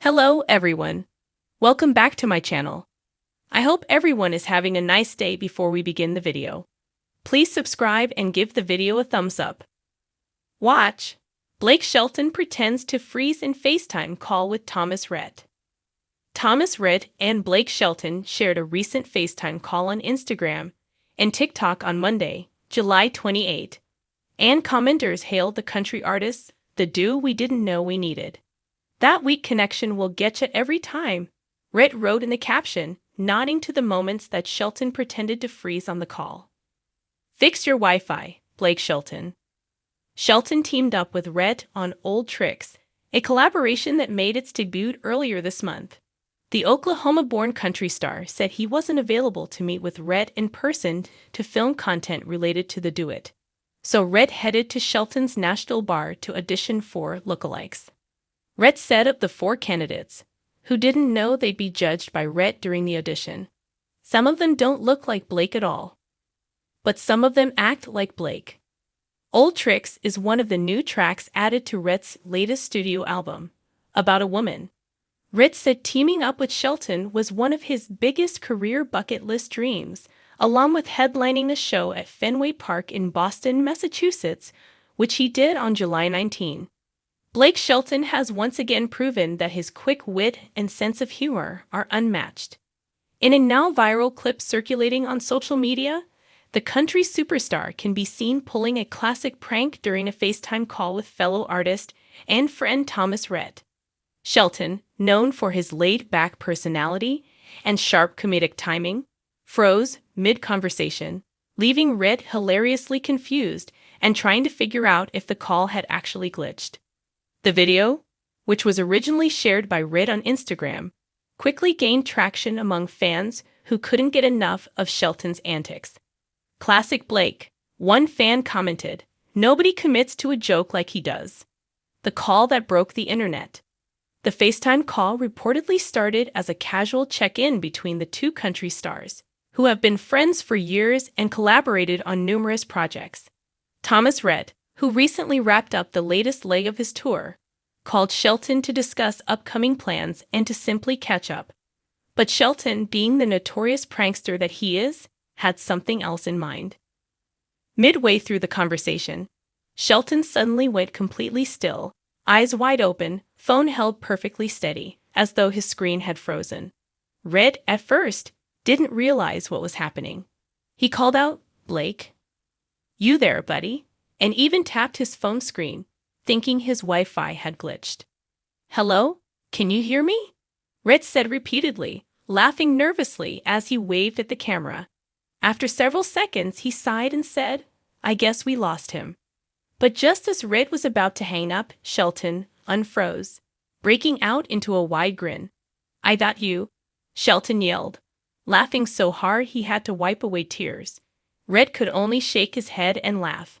Hello, everyone. Welcome back to my channel. I hope everyone is having a nice day before we begin the video. Please subscribe and give the video a thumbs up. Watch. Blake Shelton pretends to freeze in FaceTime call with Thomas Rhett. Thomas Rhett and Blake Shelton shared a recent FaceTime call on Instagram and TikTok on Monday, July 28, and commenters hailed the country artists, the duo we didn't know we needed. "That weak connection will getcha every time," Rhett wrote in the caption, nodding to the moments that Shelton pretended to freeze on the call. "Fix your Wi-Fi, Blake Shelton." Shelton teamed up with Rhett on Old Tricks, a collaboration that made its debut earlier this month. The Oklahoma-born country star said he wasn't available to meet with Rhett in person to film content related to the duet, so Rhett headed to Shelton's Nashville bar to audition for lookalikes. Rhett said of the four candidates, who didn't know they'd be judged by Rhett during the audition, "Some of them don't look like Blake at all, but some of them act like Blake." Old Tricks is one of the new tracks added to Rhett's latest studio album, About a Woman. Rhett said teaming up with Shelton was one of his biggest career bucket list dreams, along with headlining the show at Fenway Park in Boston, Massachusetts, which he did on July 19. Blake Shelton has once again proven that his quick wit and sense of humor are unmatched. In a now viral clip circulating on social media, the country superstar can be seen pulling a classic prank during a FaceTime call with fellow artist and friend Thomas Rhett. Shelton, known for his laid-back personality and sharp comedic timing, froze mid-conversation, leaving Rhett hilariously confused and trying to figure out if the call had actually glitched. The video, which was originally shared by Rhett on Instagram, quickly gained traction among fans who couldn't get enough of Shelton's antics. "Classic Blake," one fan commented. "Nobody commits to a joke like he does." The call that broke the internet. The FaceTime call reportedly started as a casual check-in between the two country stars, who have been friends for years and collaborated on numerous projects. Thomas Rhett, who recently wrapped up the latest leg of his tour, called Shelton to discuss upcoming plans and to simply catch up. But Shelton, being the notorious prankster that he is, had something else in mind. Midway through the conversation, Shelton suddenly went completely still, eyes wide open, phone held perfectly steady, as though his screen had frozen. Rhett, at first, didn't realize what was happening. He called out, "Blake? You there, buddy?" and even tapped his phone screen, thinking his Wi-Fi had glitched. "Hello? Can you hear me?" Rhett said repeatedly, laughing nervously as he waved at the camera. After several seconds, he sighed and said, "I guess we lost him." But just as Rhett was about to hang up, Shelton unfroze, breaking out into a wide grin. "I thought you," Shelton yelled, laughing so hard he had to wipe away tears. Rhett could only shake his head and laugh.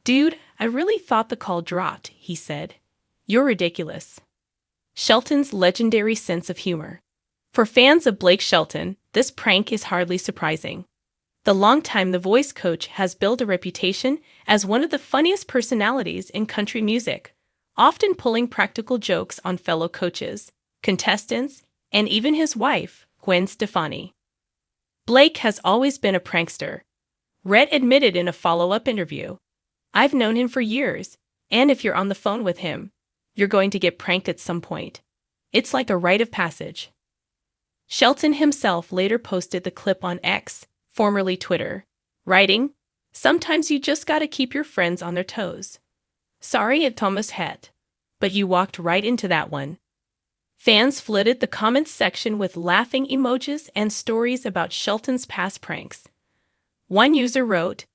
"Dude, I really thought the call dropped," he said. "You're ridiculous." Shelton's legendary sense of humor. For fans of Blake Shelton, this prank is hardly surprising. The longtime The Voice coach has built a reputation as one of the funniest personalities in country music, often pulling practical jokes on fellow coaches, contestants, and even his wife, Gwen Stefani. Blake has always been a prankster. Rhett admitted in a follow-up interview, "I've known him for years, and if you're on the phone with him, you're going to get pranked at some point. It's like a rite of passage." Shelton himself later posted the clip on X, formerly Twitter, writing, "Sometimes you just gotta keep your friends on their toes. Sorry it Thomas het, but you walked right into that one." Fans flooded the comments section with laughing emojis and stories about Shelton's past pranks. One user wrote,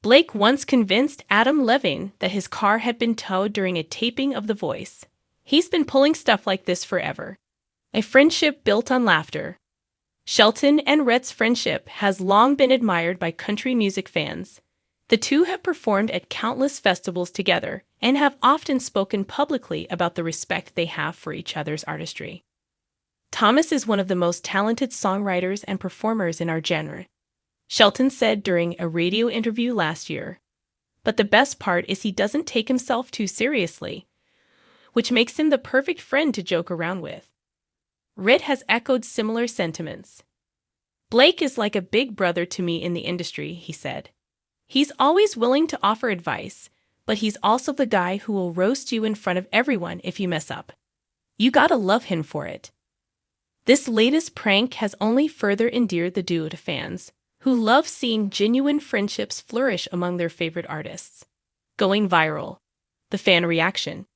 "Blake once convinced Adam Levine that his car had been towed during a taping of The Voice. He's been pulling stuff like this forever." A friendship built on laughter. Shelton and Rhett's friendship has long been admired by country music fans. The two have performed at countless festivals together and have often spoken publicly about the respect they have for each other's artistry. "Thomas is one of the most talented songwriters and performers in our genre," Shelton said during a radio interview last year. "But the best part is he doesn't take himself too seriously, which makes him the perfect friend to joke around with. Rit has echoed similar sentiments. Blake is like a big brother to me in the industry, he said. He's always willing to offer advice, but he's also the guy who will roast you in front of everyone if you mess up. You gotta love him for it. This latest prank has only further endeared the duo to fans, who love seeing genuine friendships flourish among their favorite artists. Going viral. The fan reaction.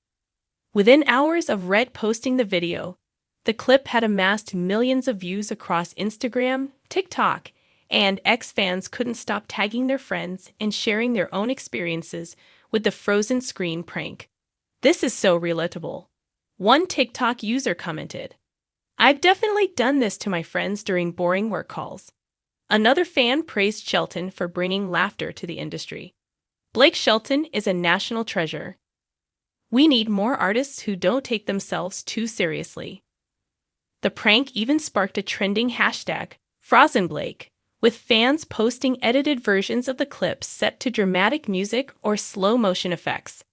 Within hours of Ret posting the video, the clip had amassed millions of views across Instagram, TikTok, and X. Fans couldn't stop tagging their friends and sharing their own experiences with the frozen screen prank. This is so relatable. One TikTok user commented, "I've definitely done this to my friends during boring work calls." Another fan praised Shelton for bringing laughter to the industry. Blake Shelton is a national treasure. We need more artists who don't take themselves too seriously. The prank even sparked a trending hashtag, #FrozenBlake, with fans posting edited versions of the clips set to dramatic music or slow-motion effects.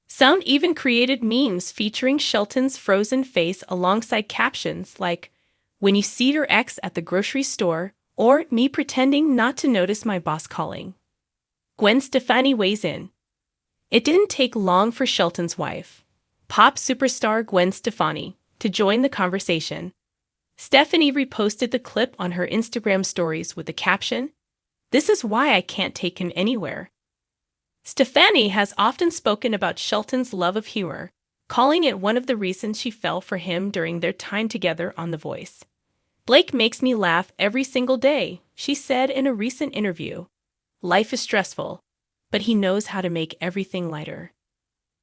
Some even created memes featuring Shelton's frozen face alongside captions like, "When you see your ex at the grocery store," or "Me pretending not to notice my boss calling." Gwen Stefani weighs in. It didn't take long for Shelton's wife, pop superstar Gwen Stefani, to join the conversation. Stephanie reposted the clip on her Instagram stories with the caption, "This is why I can't take him anywhere." Stefani has often spoken about Shelton's love of humor, calling it one of the reasons she fell for him during their time together on The Voice. "Blake makes me laugh every single day," she said in a recent interview. "Life is stressful, but he knows how to make everything lighter."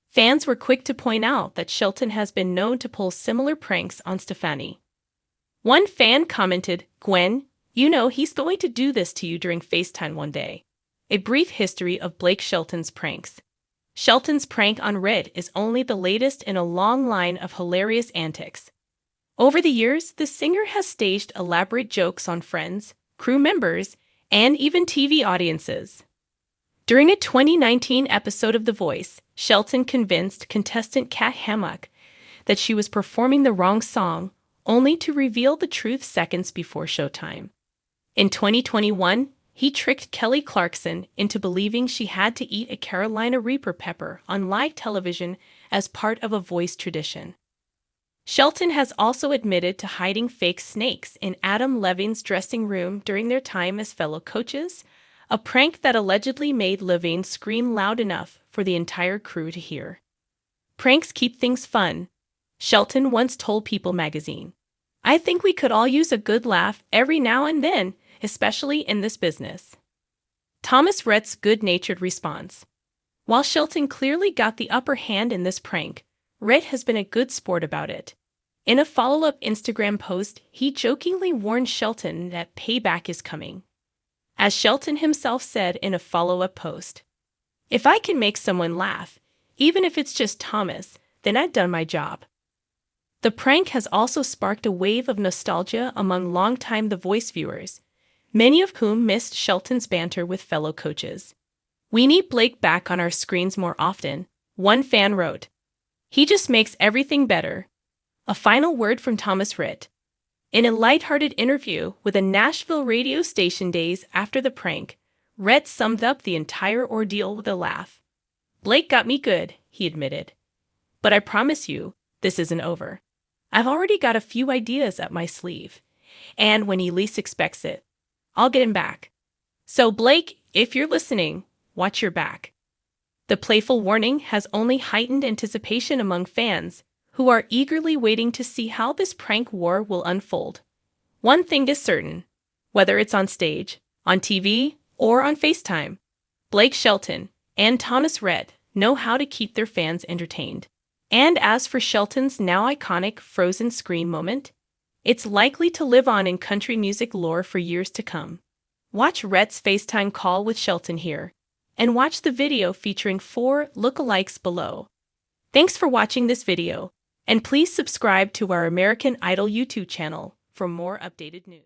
Fans were quick to point out that Shelton has been known to pull similar pranks on Stefani. One fan commented, "Gwen, you know he's going to do this to you during FaceTime one day." A brief history of Blake Shelton's pranks. Shelton's prank on Red is only the latest in a long line of hilarious antics. Over the years, the singer has staged elaborate jokes on friends, crew members, and even TV audiences. During a 2019 episode of The Voice, Shelton convinced contestant Kat Hammock that she was performing the wrong song, only to reveal the truth seconds before showtime. In 2021, he tricked Kelly Clarkson into believing she had to eat a Carolina Reaper pepper on live television as part of a Voice tradition. Shelton has also admitted to hiding fake snakes in Adam Levine's dressing room during their time as fellow coaches, a prank that allegedly made Levine scream loud enough for the entire crew to hear. "Pranks keep things fun," Shelton once told People magazine. "I think we could all use a good laugh every now and then, especially in this business." Thomas Rhett's good-natured response. While Shelton clearly got the upper hand in this prank, Rhett has been a good sport about it. In a follow-up Instagram post, he jokingly warned Shelton that payback is coming. As Shelton himself said in a follow-up post, "If I can make someone laugh, even if it's just Thomas, then I've done my job." The prank has also sparked a wave of nostalgia among longtime The Voice viewers, many of whom missed Shelton's banter with fellow coaches. "We need Blake back on our screens more often," one fan wrote. "He just makes everything better." A final word from Thomas Rhett. In a lighthearted interview with a Nashville radio station days after the prank, Rhett summed up the entire ordeal with a laugh. "Blake got me good," he admitted. "But I promise you, this isn't over. I've already got a few ideas up my sleeve, and when he least expects it, I'll get him back. So Blake, if you're listening, watch your back." The playful warning has only heightened anticipation among fans, who are eagerly waiting to see how this prank war will unfold. One thing is certain, whether it's on stage, on TV, or on FaceTime, Blake Shelton and Thomas Rhett know how to keep their fans entertained. And as for Shelton's now iconic frozen screen moment, it's likely to live on in country music lore for years to come. Watch Rhett's FaceTime call with Shelton here, and watch the video featuring 4 lookalikes below. Thanks for watching this video, and please subscribe to our American Idol YouTube channel for more updated news.